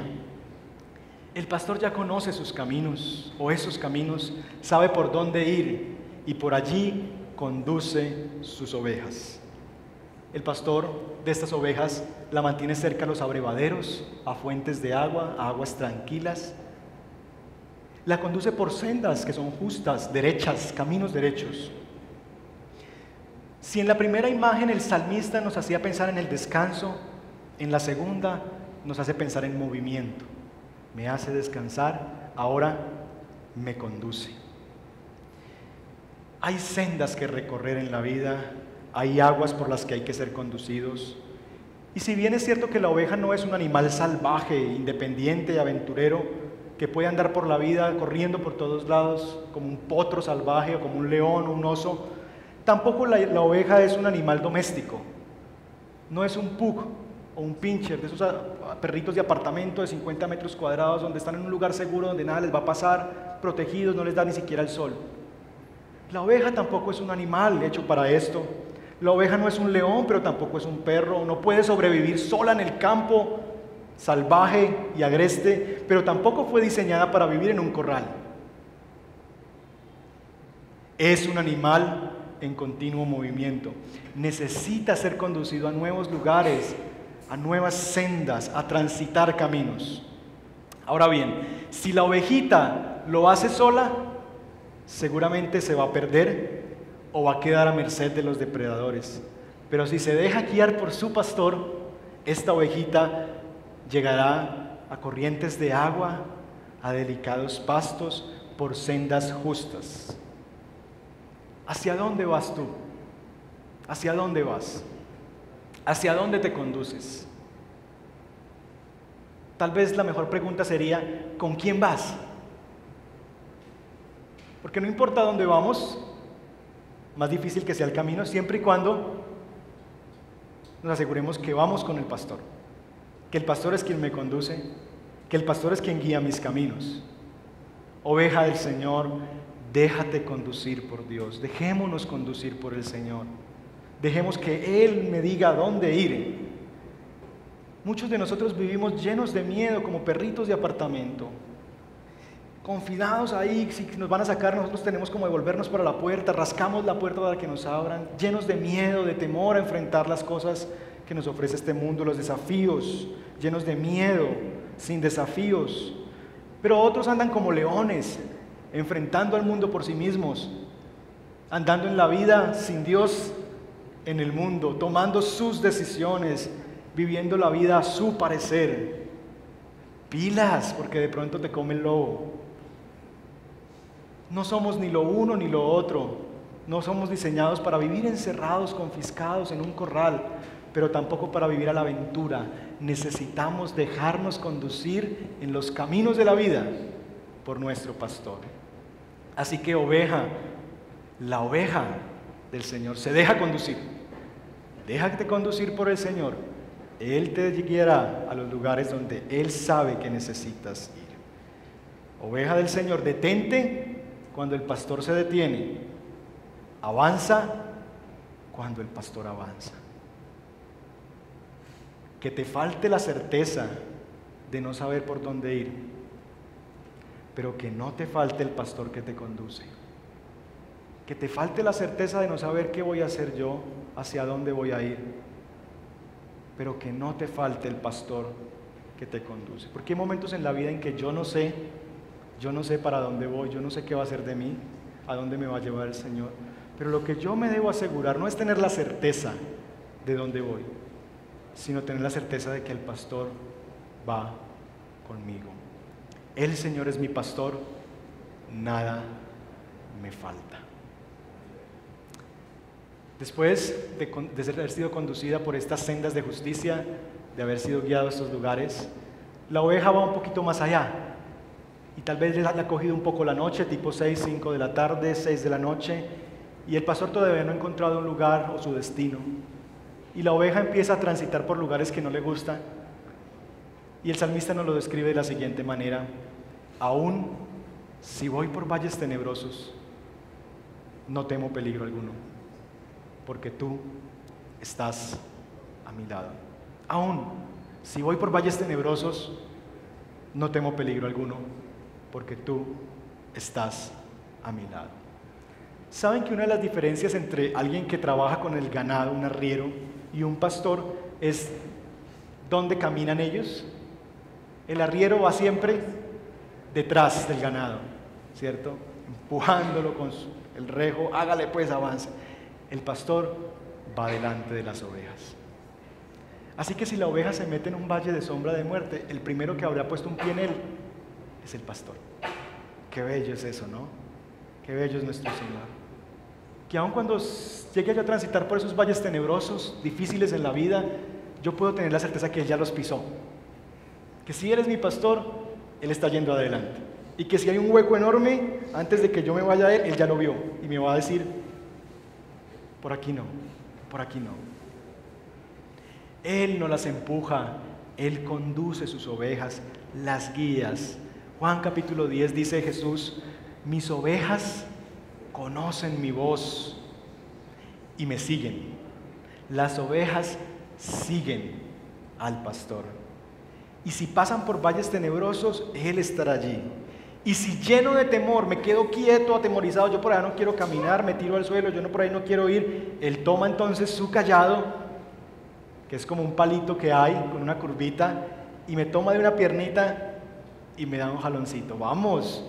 El pastor ya conoce sus caminos, o esos caminos, sabe por dónde ir y por allí conduce sus ovejas. El pastor de estas ovejas la mantiene cerca a los abrevaderos, a fuentes de agua, a aguas tranquilas. La conduce por sendas que son justas, derechas, caminos derechos. Si en la primera imagen el salmista nos hacía pensar en el descanso, en la segunda nos hace pensar en movimiento. Me hace descansar, ahora me conduce. Hay sendas que recorrer en la vida, hay aguas por las que hay que ser conducidos. Y si bien es cierto que la oveja no es un animal salvaje, independiente y aventurero, que puede andar por la vida corriendo por todos lados como un potro salvaje o como un león o un oso, tampoco la oveja es un animal doméstico. No es un pug o un pincher, de esos perritos de apartamento de 50 metros cuadrados donde están en un lugar seguro, donde nada les va a pasar, protegidos, no les da ni siquiera el sol. La oveja tampoco es un animal hecho para esto. La oveja no es un león, pero tampoco es un perro. No puede sobrevivir sola en el campo salvaje y agreste, pero tampoco fue diseñada para vivir en un corral. Es un animal en continuo movimiento. Necesita ser conducido a nuevos lugares, a nuevas sendas, a transitar caminos. Ahora bien, si la ovejita lo hace sola, seguramente se va a perder o va a quedar a merced de los depredadores. Pero si se deja guiar por su pastor, esta ovejita llegará a corrientes de agua, a delicados pastos, por sendas justas. ¿Hacia dónde vas tú? ¿Hacia dónde vas? ¿Hacia dónde te conduces? Tal vez la mejor pregunta sería, ¿con quién vas? Porque no importa dónde vamos, más difícil que sea el camino, siempre y cuando nos aseguremos que vamos con el pastor, que el pastor es quien me conduce, que el pastor es quien guía mis caminos. Oveja del Señor, déjate conducir por Dios, dejémonos conducir por el Señor, dejemos que Él me diga a dónde ir. Muchos de nosotros vivimos llenos de miedo, como perritos de apartamento, confinados ahí. Si nos van a sacar, nosotros tenemos como devolvernos para la puerta, rascamos la puerta para que nos abran, llenos de miedo, de temor a enfrentar las cosas que nos ofrece este mundo, los desafíos, llenos de miedo, sin desafíos. Pero otros andan como leones, enfrentando al mundo por sí mismos, andando en la vida sin Dios en el mundo, tomando sus decisiones, viviendo la vida a su parecer. Pilas, porque de pronto te come el lobo. No somos ni lo uno ni lo otro. No somos diseñados para vivir encerrados, confiscados en un corral, pero tampoco para vivir a la aventura. Necesitamos dejarnos conducir en los caminos de la vida por nuestro pastor. Así que la oveja del Señor se deja conducir. Déjate conducir por el Señor. Él te guiará a los lugares donde Él sabe que necesitas ir. Oveja del Señor, detente cuando el pastor se detiene. Avanza cuando el pastor avanza. Que te falte la certeza de no saber por dónde ir, pero que no te falte el pastor que te conduce. Que te falte la certeza de no saber qué voy a hacer yo, hacia dónde voy a ir, pero que no te falte el pastor que te conduce. Porque hay momentos en la vida en que yo no sé para dónde voy, yo no sé qué va a hacer de mí, a dónde me va a llevar el Señor. Pero lo que yo me debo asegurar no es tener la certeza de dónde voy, sino tener la certeza de que el pastor va conmigo. El Señor es mi pastor, nada me falta. Después de haber sido conducida por estas sendas de justicia, de haber sido guiado a estos lugares, la oveja va un poquito más allá. Y tal vez le ha cogido un poco la noche, tipo 6, 5 de la tarde, 6 de la noche, y el pastor todavía no ha encontrado un lugar o su destino. Y la oveja empieza a transitar por lugares que no le gustan. Y el salmista nos lo describe de la siguiente manera: aún si voy por valles tenebrosos, no temo peligro alguno, porque tú estás a mi lado. Aún si voy por valles tenebrosos, no temo peligro alguno, porque tú estás a mi lado. ¿Saben que una de las diferencias entre alguien que trabaja con el ganado, un arriero, y un pastor es dónde caminan ellos? El arriero va siempre detrás del ganado, ¿cierto? Empujándolo con el rejo, hágale pues, avance. El pastor va delante de las ovejas. Así que si la oveja se mete en un valle de sombra de muerte, el primero que habrá puesto un pie en él es el pastor. Qué bello es eso, ¿no? Qué bello es nuestro Señor. Que aun cuando llegue yo a transitar por esos valles tenebrosos, difíciles en la vida, yo puedo tener la certeza que Él ya los pisó. Que si Él es mi pastor, Él está yendo adelante. Y que si hay un hueco enorme, antes de que yo me vaya a Él, Él ya lo vio. Y me va a decir, por aquí no, por aquí no. Él no las empuja, Él conduce sus ovejas, las guías. Juan capítulo 10 dice Jesús: mis ovejas conocen mi voz y me siguen. Las ovejas siguen al pastor Y si pasan por valles tenebrosos, Él estará allí. Y si lleno de temor me quedo quieto, atemorizado, yo por ahí no quiero caminar, me tiro al suelo, yo no por ahí no quiero ir, Él toma entonces su cayado, que es como un palito que hay con una curvita, y me toma de una piernita y me da un jaloncito. Vamos,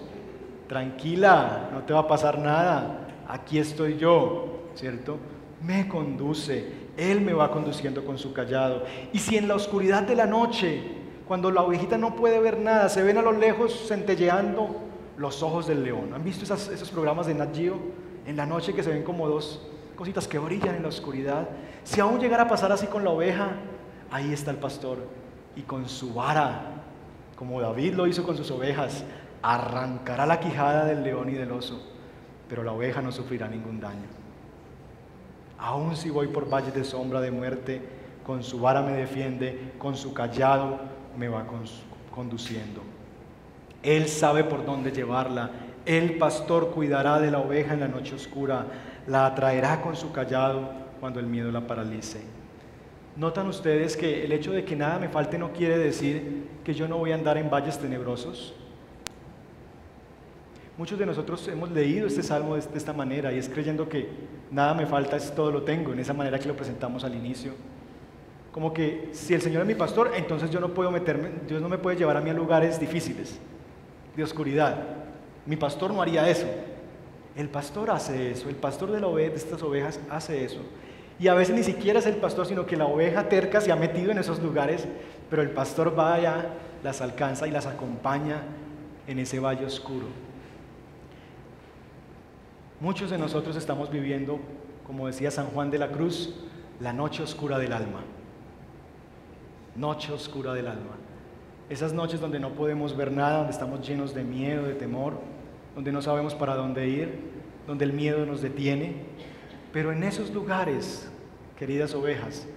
tranquila, no te va a pasar nada, aquí estoy yo, ¿cierto? Me conduce, Él me va conduciendo con su cayado. Y si en la oscuridad de la noche, cuando la ovejita no puede ver nada, se ven a lo lejos centelleando los ojos del león. ¿Han visto esos programas de Nat Geo? En la noche que se ven como dos cositas que brillan en la oscuridad. Si aún llegara a pasar así con la oveja, ahí está el pastor. Y con su vara, como David lo hizo con sus ovejas, arrancará la quijada del león y del oso, pero la oveja no sufrirá ningún daño. Aún si voy por valles de sombra de muerte, con su vara me defiende, con su cayado me va conduciendo. Él sabe por dónde llevarla. El pastor cuidará de la oveja en la noche oscura, la atraerá con su cayado cuando el miedo la paralice. ¿Notan ustedes que el hecho de que nada me falte no quiere decir que yo no voy a andar en valles tenebrosos? Muchos de nosotros hemos leído este salmo de esta manera, y es creyendo que nada me falta, es todo lo tengo, en esa manera que lo presentamos al inicio. Como que si el Señor es mi pastor, entonces yo no puedo meterme, Dios no me puede llevar a mí a lugares difíciles, de oscuridad. Mi pastor no haría eso. El pastor hace eso, el pastor de estas ovejas hace eso. Y a veces ni siquiera es el pastor, sino que la oveja terca se ha metido en esos lugares, pero el pastor va allá, las alcanza y las acompaña en ese valle oscuro. Muchos de nosotros estamos viviendo, como decía San Juan de la Cruz, la noche oscura del alma. Noche oscura del alma. Esas noches donde no podemos ver nada, donde estamos llenos de miedo, de temor, donde no sabemos para dónde ir, donde el miedo nos detiene. Pero en esos lugares, queridas ovejas,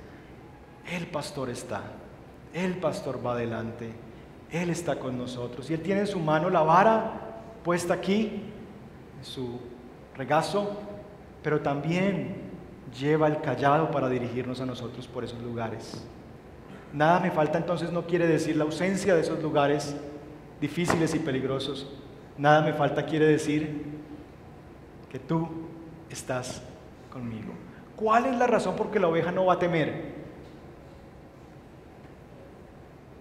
el pastor está. El pastor va adelante. Él está con nosotros. Y Él tiene en su mano la vara puesta aquí, en su regazo, pero también lleva el cayado para dirigirnos a nosotros por esos lugares. Nada me falta entonces no quiere decir la ausencia de esos lugares difíciles y peligrosos. Nada me falta quiere decir que tú estás conmigo. ¿Cuál es la razón por que la oveja no va a temer?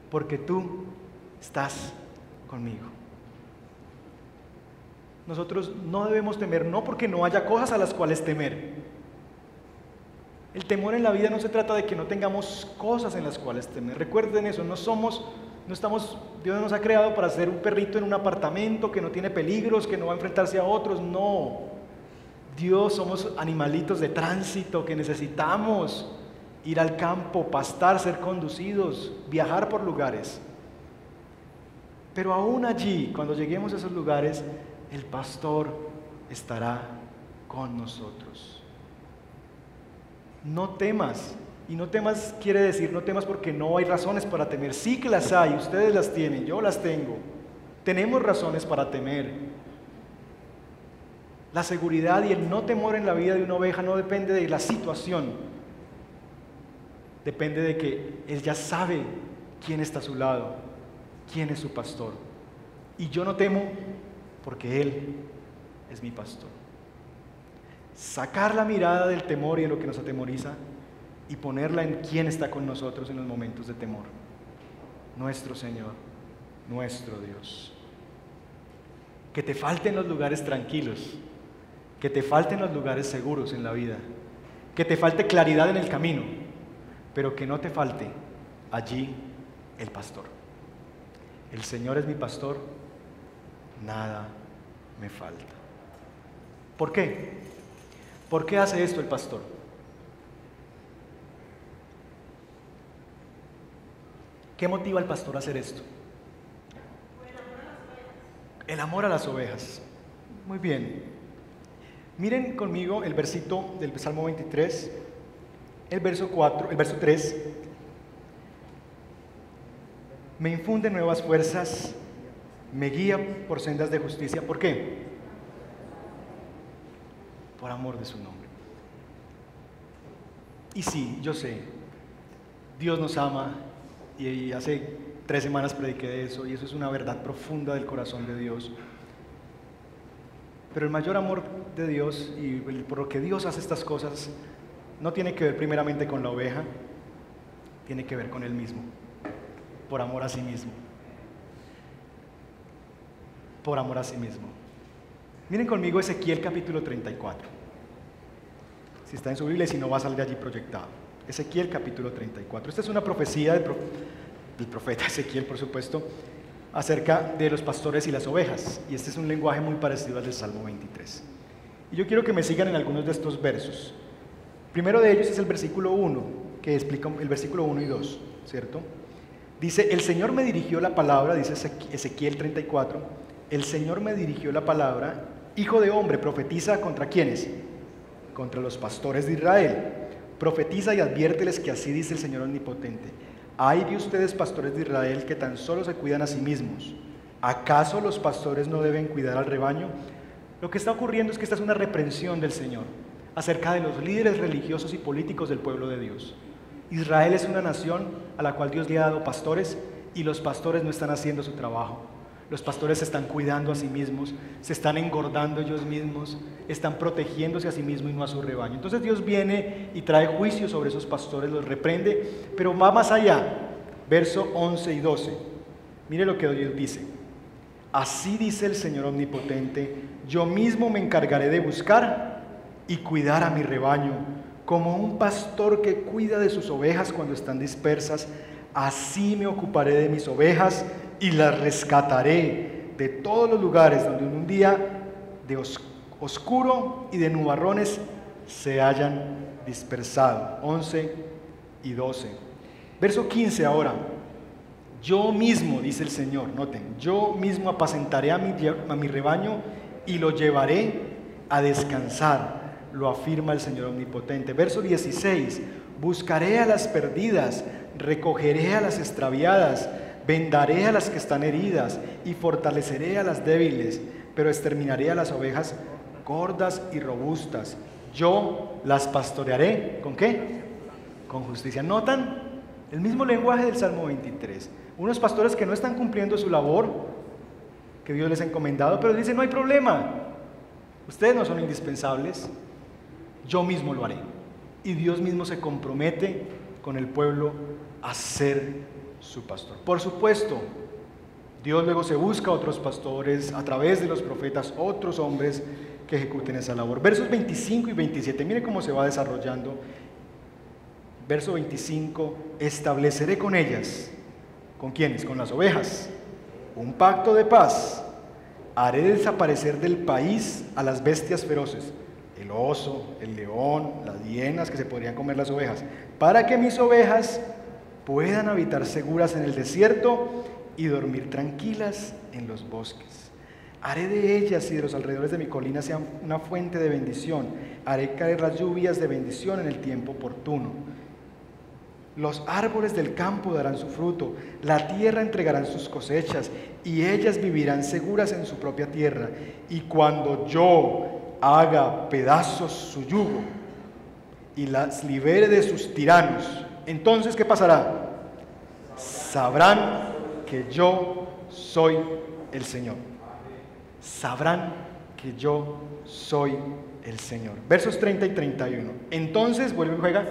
Porque tú estás conmigo. Nosotros no debemos temer, no porque no haya cosas a las cuales temer. El temor en la vida no se trata de que no tengamos cosas en las cuales temer. Recuerden eso, Dios nos ha creado para ser un perrito en un apartamento que no tiene peligros, que no va a enfrentarse a otros. No, Dios somos animalitos de tránsito que necesitamos ir al campo, pastar, ser conducidos, viajar por lugares. Pero aún allí, cuando lleguemos a esos lugares, el pastor estará con nosotros. No temas, y no temas quiere decir no temas porque no hay razones para temer. Sí que las hay, ustedes las tienen, yo las tengo. Tenemos razones para temer. La seguridad y el no temor en la vida de una oveja no depende de la situación, depende de que él ya sabe quién está a su lado, quién es su pastor. Y yo no temo porque Él es mi pastor. Sacar la mirada del temor y de lo que nos atemoriza y ponerla en quién está con nosotros en los momentos de temor. Nuestro Señor, nuestro Dios. Que te falten los lugares tranquilos, que te falten los lugares seguros en la vida, que te falte claridad en el camino, pero que no te falte allí el pastor. El Señor es mi pastor, nada me falta. ¿Por qué? ¿Por qué hace esto el pastor? ¿Qué motiva al pastor a hacer esto? El amor a las ovejas. Muy bien. Miren conmigo el versito del Salmo 23, el verso 3. Me infunde nuevas fuerzas, me guía por sendas de justicia. ¿Por qué? Por amor de su nombre. Y sí, yo sé, Dios nos ama y hace 3 semanas prediqué de eso y eso es una verdad profunda del corazón de Dios. Pero el mayor amor de Dios y por lo que Dios hace estas cosas no tiene que ver primeramente con la oveja, tiene que ver con Él mismo, por amor a sí mismo. Por amor a sí mismo. Miren conmigo Ezequiel capítulo 34. Si está en su Biblia y si no va a salir allí proyectado. Ezequiel capítulo 34. Esta es una profecía del profeta Ezequiel, por supuesto, acerca de los pastores y las ovejas. Y este es un lenguaje muy parecido al del Salmo 23. Y yo quiero que me sigan en algunos de estos versos. Primero de ellos es el versículo 1, que explica el versículo 1 y 2, ¿cierto? Dice, el Señor me dirigió la palabra, dice Ezequiel 34, el Señor me dirigió la palabra, hijo de hombre, profetiza contra ¿quiénes? Contra los pastores de Israel. Profetiza y adviérteles que así dice el Señor omnipotente. Ay de ustedes, pastores de Israel, que tan solo se cuidan a sí mismos. ¿Acaso los pastores no deben cuidar al rebaño? Lo que está ocurriendo es que esta es una reprensión del Señor acerca de los líderes religiosos y políticos del pueblo de Dios. Israel es una nación a la cual Dios le ha dado pastores y los pastores no están haciendo su trabajo. Los pastores se están cuidando a sí mismos, se están engordando ellos mismos, están protegiéndose a sí mismos y no a su rebaño. Entonces Dios viene y trae juicio sobre esos pastores, los reprende, pero va más allá. Verso 11 y 12. Mire lo que Dios dice. Así dice el Señor omnipotente, yo mismo me encargaré de buscar y cuidar a mi rebaño, como un pastor que cuida de sus ovejas cuando están dispersas, así me ocuparé de mis ovejas y las rescataré de todos los lugares donde en un día de oscuro y de nubarrones se hayan dispersado. 11 y 12. Verso 15 ahora. Yo mismo, dice el Señor, noten, yo mismo apacentaré a mi rebaño y lo llevaré a descansar, lo afirma el Señor omnipotente. Verso 16. Buscaré a las perdidas, recogeré a las extraviadas, vendaré a las que están heridas y fortaleceré a las débiles, pero exterminaré a las ovejas gordas y robustas. Yo las pastorearé, ¿con qué? Con justicia. ¿Notan? El mismo lenguaje del Salmo 23. Unos pastores que no están cumpliendo su labor que Dios les ha encomendado, pero dicen, no hay problema. Ustedes no son indispensables. Yo mismo lo haré. Y Dios mismo se compromete con el pueblo a ser su pastor. Por supuesto, Dios luego se busca otros pastores a través de los profetas, otros hombres que ejecuten esa labor. Versos 25 y 27, mire cómo se va desarrollando. Verso 25, estableceré con ellas, ¿con quiénes? Con las ovejas, un pacto de paz. Haré desaparecer del país a las bestias feroces, el oso, el león, las hienas que se podrían comer las ovejas, para que mis ovejas puedan habitar seguras en el desierto y dormir tranquilas en los bosques. Haré de ellas y de los alrededores de mi colina sean una fuente de bendición. Haré caer las lluvias de bendición en el tiempo oportuno. Los árboles del campo darán su fruto, la tierra entregarán sus cosechas, y ellas vivirán seguras en su propia tierra. Y cuando yo haga pedazos su yugo y las libere de sus tiranos, entonces, ¿qué pasará? Sabrán que yo soy el Señor. Sabrán que yo soy el Señor. Versos 30 y 31. Entonces, vuelve y juega.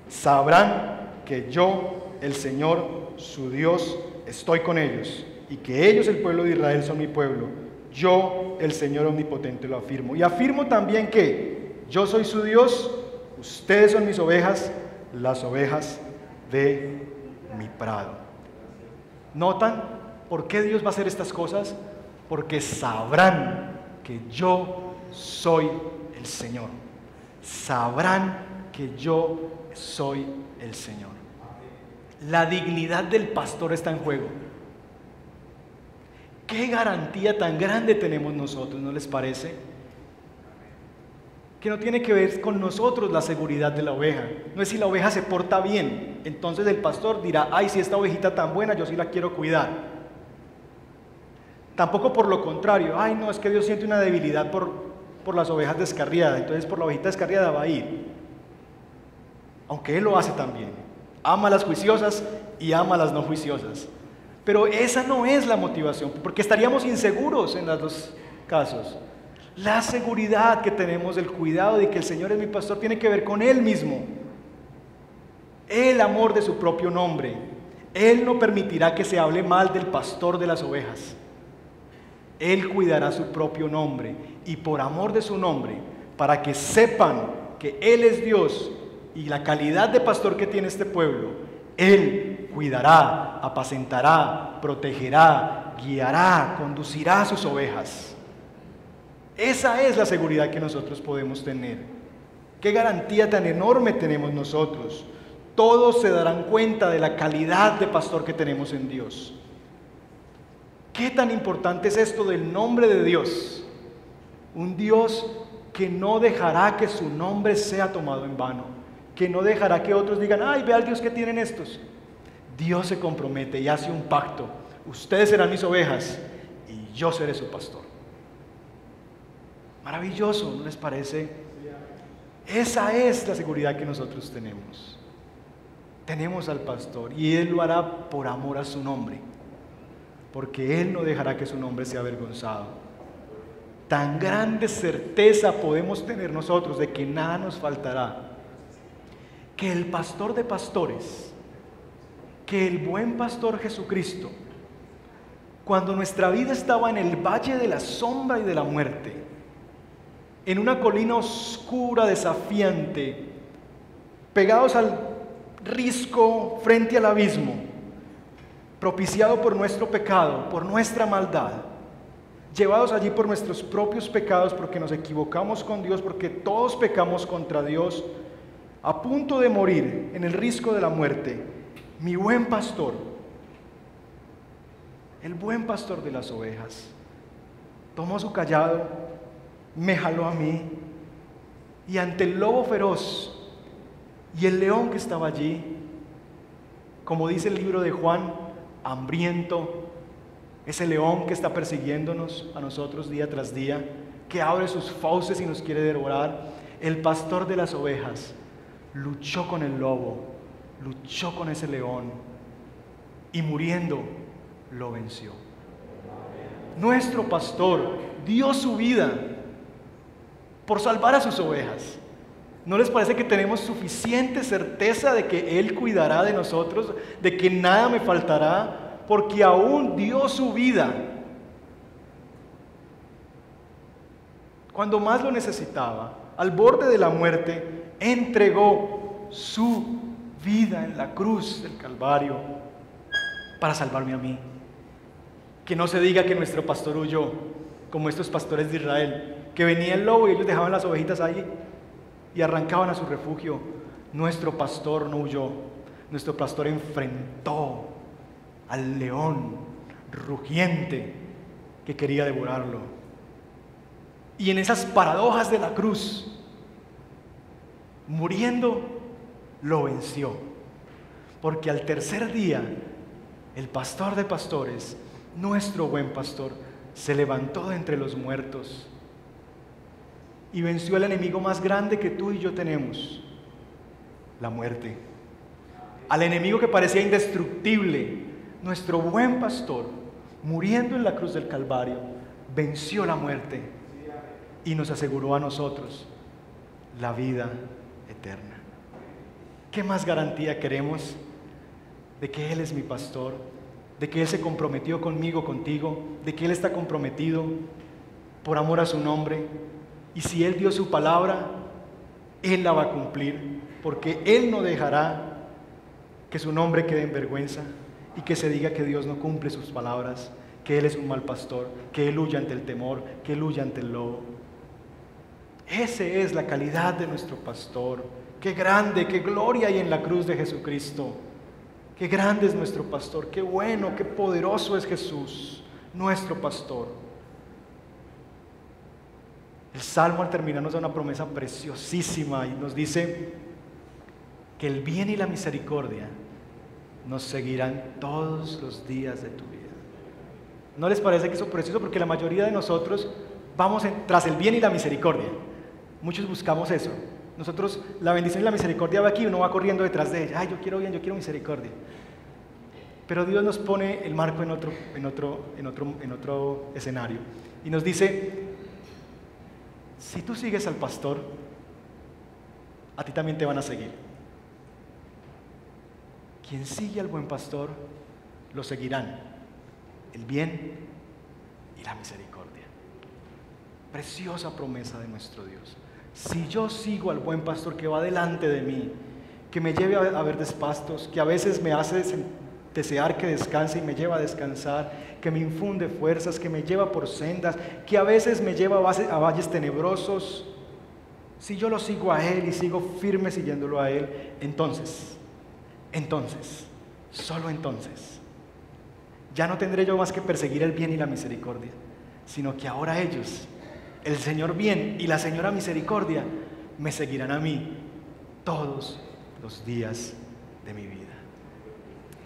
Sabrán que yo, el Señor, su Dios, estoy con ellos, y que ellos, el pueblo de Israel, son mi pueblo. Yo, el Señor omnipotente, lo afirmo. Y afirmo también que yo soy su Dios, ustedes son mis ovejas, las ovejas de mi prado. ¿Notan por qué Dios va a hacer estas cosas? Porque sabrán que yo soy el Señor. Sabrán que yo soy el Señor. La dignidad del pastor está en juego. ¿Qué garantía tan grande tenemos nosotros, no les parece? Que no tiene que ver con nosotros la seguridad de la oveja. No es si la oveja se porta bien. Entonces el pastor dirá, ay, si esta ovejita tan buena, yo sí la quiero cuidar. Tampoco por lo contrario, ay, no, es que Dios siente una debilidad por las ovejas descarriadas, entonces por la ovejita descarriada va a ir. Aunque Él lo hace también. Ama a las juiciosas y ama a las no juiciosas. Pero esa no es la motivación, porque estaríamos inseguros en los dos casos. La seguridad que tenemos del cuidado de que el Señor es mi pastor tiene que ver con Él mismo. El amor de su propio nombre. Él no permitirá que se hable mal del pastor de las ovejas. Él cuidará su propio nombre y por amor de su nombre, para que sepan que Él es Dios y la calidad de pastor que tiene este pueblo, Él cuidará, apacentará, protegerá, guiará, conducirá a sus ovejas. Esa es la seguridad que nosotros podemos tener. ¿Qué garantía tan enorme tenemos nosotros? Todos se darán cuenta de la calidad de pastor que tenemos en Dios. ¿Qué tan importante es esto del nombre de Dios? Un Dios que no dejará que su nombre sea tomado en vano, que no dejará que otros digan, ay, ve al Dios que tienen estos. Dios se compromete y hace un pacto. Ustedes serán mis ovejas y yo seré su pastor. Maravilloso, ¿no les parece? Esa es la seguridad que nosotros tenemos. Tenemos al pastor y Él lo hará por amor a su nombre, porque Él no dejará que su nombre sea avergonzado. Tan grande certeza podemos tener nosotros de que nada nos faltará, que el pastor de pastores, que el buen pastor Jesucristo, cuando nuestra vida estaba en el valle de la sombra y de la muerte, en una colina oscura, desafiante, pegados al risco frente al abismo, propiciado por nuestro pecado, por nuestra maldad, llevados allí por nuestros propios pecados, porque nos equivocamos con Dios, porque todos pecamos contra Dios, a punto de morir en el risco de la muerte, mi buen pastor, el buen pastor de las ovejas, tomó su callado, me jaló a mí, y ante el lobo feroz y el león que estaba allí, como dice el libro de Juan, hambriento, ese león que está persiguiéndonos a nosotros día tras día, que abre sus fauces y nos quiere devorar, el pastor de las ovejas luchó con el lobo, luchó con ese león y muriendo lo venció. Nuestro pastor dio su vida por salvar a sus ovejas. ¿No les parece que tenemos suficiente certeza de que Él cuidará de nosotros, de que nada me faltará, porque aún dio su vida cuando más lo necesitaba, al borde de la muerte, entregó su vida en la cruz del Calvario para salvarme a mí? Que no se diga que nuestro pastor huyó, como estos pastores de Israel, que venía el lobo y ellos dejaban las ovejitas ahí y arrancaban a su refugio. Nuestro pastor no huyó, nuestro pastor enfrentó al león rugiente que quería devorarlo. Y en esas paradojas de la cruz, muriendo, lo venció. Porque al tercer día, el pastor de pastores, nuestro buen pastor, se levantó de entre los muertos y venció al enemigo más grande que tú y yo tenemos, la muerte. Al enemigo que parecía indestructible, nuestro buen pastor, muriendo en la cruz del Calvario, venció la muerte y nos aseguró a nosotros la vida eterna. ¿Qué más garantía queremos de que Él es mi pastor, de que Él se comprometió conmigo, contigo, de que Él está comprometido por amor a su nombre? Y si Él dio su palabra, Él la va a cumplir, porque Él no dejará que su nombre quede en vergüenza y que se diga que Dios no cumple sus palabras, que Él es un mal pastor, que Él huye ante el temor, que Él huye ante el lobo. Esa es la calidad de nuestro pastor. Qué grande, qué gloria hay en la cruz de Jesucristo. Qué grande es nuestro pastor, qué bueno, qué poderoso es Jesús, nuestro pastor. El Salmo al terminar nos da una promesa preciosísima y nos dice que el bien y la misericordia nos seguirán todos los días de tu vida. ¿No les parece que eso es precioso? Porque la mayoría de nosotros vamos tras el bien y la misericordia. Muchos buscamos eso. Nosotros, la bendición y la misericordia va aquí y uno va corriendo detrás de ella. Ay, yo quiero bien, yo quiero misericordia. Pero Dios nos pone el marco en otro escenario y nos dice, si tú sigues al pastor, a ti también te van a seguir. Quien sigue al buen pastor, lo seguirán el bien y la misericordia. Preciosa promesa de nuestro Dios. Si yo sigo al buen pastor que va delante de mí, que me lleve a verdes pastos, que a veces me hace desear que descanse y me lleva a descansar, que me infunde fuerzas, que me lleva por sendas, que a veces me lleva a valles tenebrosos, si yo lo sigo a Él y sigo firme siguiéndolo a Él, entonces, solo entonces, ya no tendré yo más que perseguir el bien y la misericordia, sino que ahora ellos, el Señor bien y la Señora misericordia, me seguirán a mí todos los días de mi vida.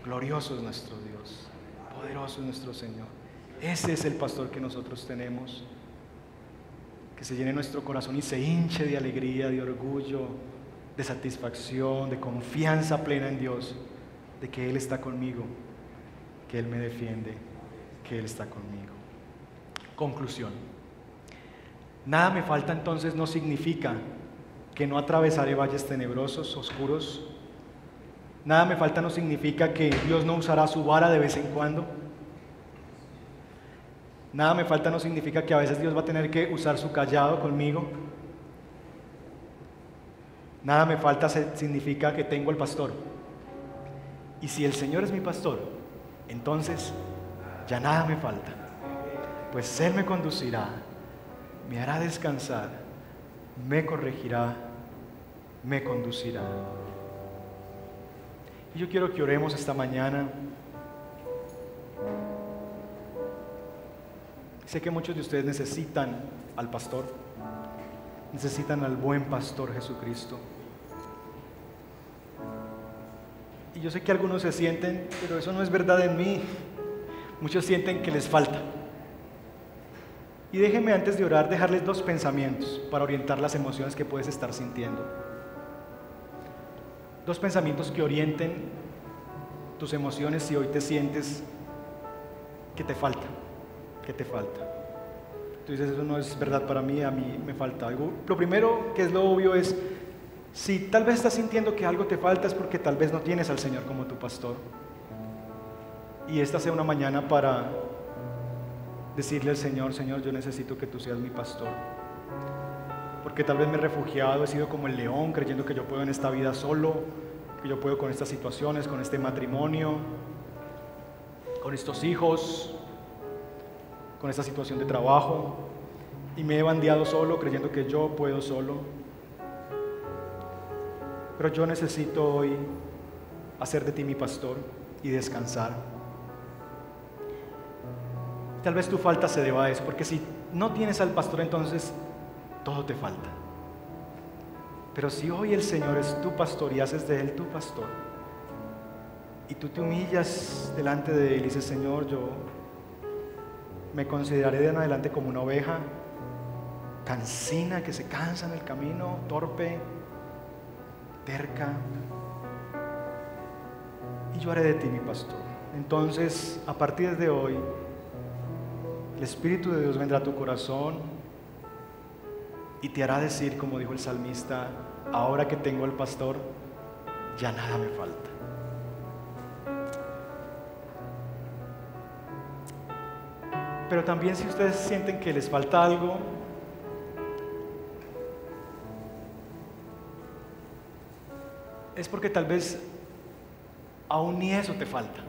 Glorioso es nuestro Dios, poderoso es nuestro Señor. Ese es el pastor que nosotros tenemos. Que se llene nuestro corazón y se hinche de alegría, de orgullo, de satisfacción, de confianza plena en Dios, de que Él está conmigo, que Él me defiende, que Él está conmigo. Conclusión. Nada me falta entonces no significa que no atravesaré valles tenebrosos, oscuros. Nada me falta no significa que Dios no usará su vara de vez en cuando. Nada me falta no significa que a veces Dios va a tener que usar su callado conmigo. Nada me falta significa que tengo el pastor. Y si el Señor es mi pastor, entonces ya nada me falta. Pues Él me conducirá, me hará descansar, me corregirá, me conducirá. Y yo quiero que oremos esta mañana. Sé que muchos de ustedes necesitan al pastor, necesitan al buen pastor Jesucristo. Y yo sé que algunos se sienten, pero eso no es verdad en mí. Muchos sienten que les falta. Y déjenme antes de orar dejarles 2 pensamientos para orientar las emociones que puedes estar sintiendo. 2 pensamientos que orienten tus emociones si hoy te sientes que te falta. ¿Qué te falta? Tú dices, eso no es verdad para mí, a mí me falta algo. Lo primero, que es lo obvio, es si tal vez estás sintiendo que algo te falta, es porque tal vez no tienes al Señor como tu pastor. Y esta sea una mañana para decirle al Señor, Señor, yo necesito que tú seas mi pastor. Porque tal vez me he refugiado, he sido como el león, creyendo que yo puedo en esta vida solo, que yo puedo con estas situaciones, con este matrimonio, con estos hijos, con esta situación de trabajo, y me he bandeado solo, creyendo que yo puedo solo. Pero yo necesito hoy hacer de ti mi pastor y descansar. Tal vez tu falta se deba a eso, porque si no tienes al pastor, entonces todo te falta. Pero si hoy el Señor es tu pastor y haces de Él tu pastor, y tú te humillas delante de Él y dices, Señor, yo me consideraré de en adelante como una oveja cansina, que se cansa en el camino, torpe, terca, y yo haré de ti mi pastor. Entonces, a partir de hoy, el Espíritu de Dios vendrá a tu corazón y te hará decir, como dijo el salmista, ahora que tengo al pastor, ya nada me falta. Pero también si ustedes sienten que les falta algo, es porque tal vez aún ni eso te falta.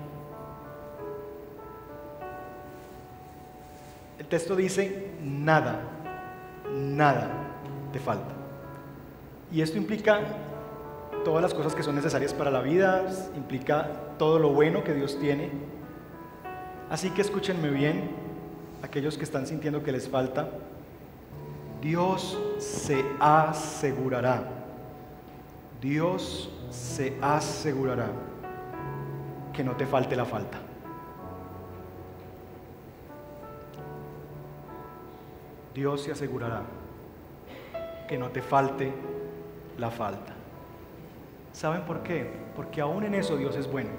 El texto dice, nada te falta. Y esto implica todas las cosas que son necesarias para la vida, implica todo lo bueno que Dios tiene. Así que escúchenme bien, aquellos que están sintiendo que les falta. Dios se asegurará. Dios se asegurará que no te falte la falta. Dios se asegurará que no te falte la falta. ¿Saben por qué? Porque aún en eso Dios es bueno.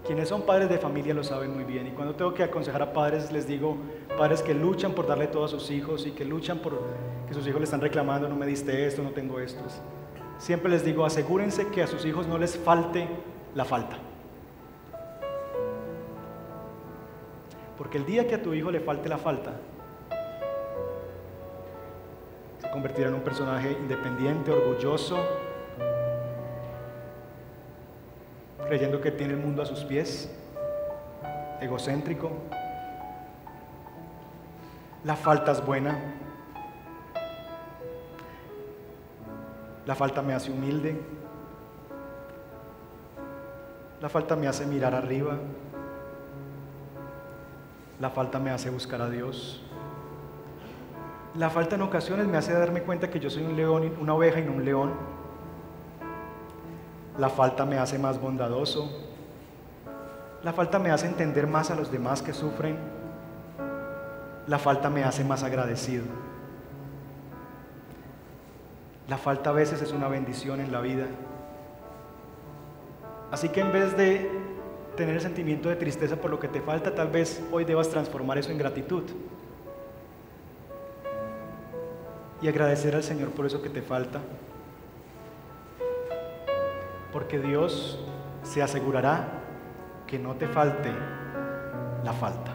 Quienes son padres de familia lo saben muy bien, y cuando tengo que aconsejar a padres les digo, padres que luchan por darle todo a sus hijos y que luchan por que sus hijos le están reclamando, no me diste esto, no tengo esto. Siempre les digo, asegúrense que a sus hijos no les falte la falta. Porque el día que a tu hijo le falte la falta, se convertirá en un personaje independiente, orgulloso, creyendo que tiene el mundo a sus pies, egocéntrico. La falta es buena. La falta me hace humilde. La falta me hace mirar arriba. La falta me hace buscar a Dios. La falta en ocasiones me hace darme cuenta que yo soy un león, una oveja y no un león. La falta me hace más bondadoso. La falta me hace entender más a los demás que sufren. La falta me hace más agradecido. La falta a veces es una bendición en la vida. Así que en vez de tener el sentimiento de tristeza por lo que te falta, tal vez hoy debas transformar eso en gratitud y agradecer al Señor por eso que te falta, porque Dios se asegurará que no te falte la falta.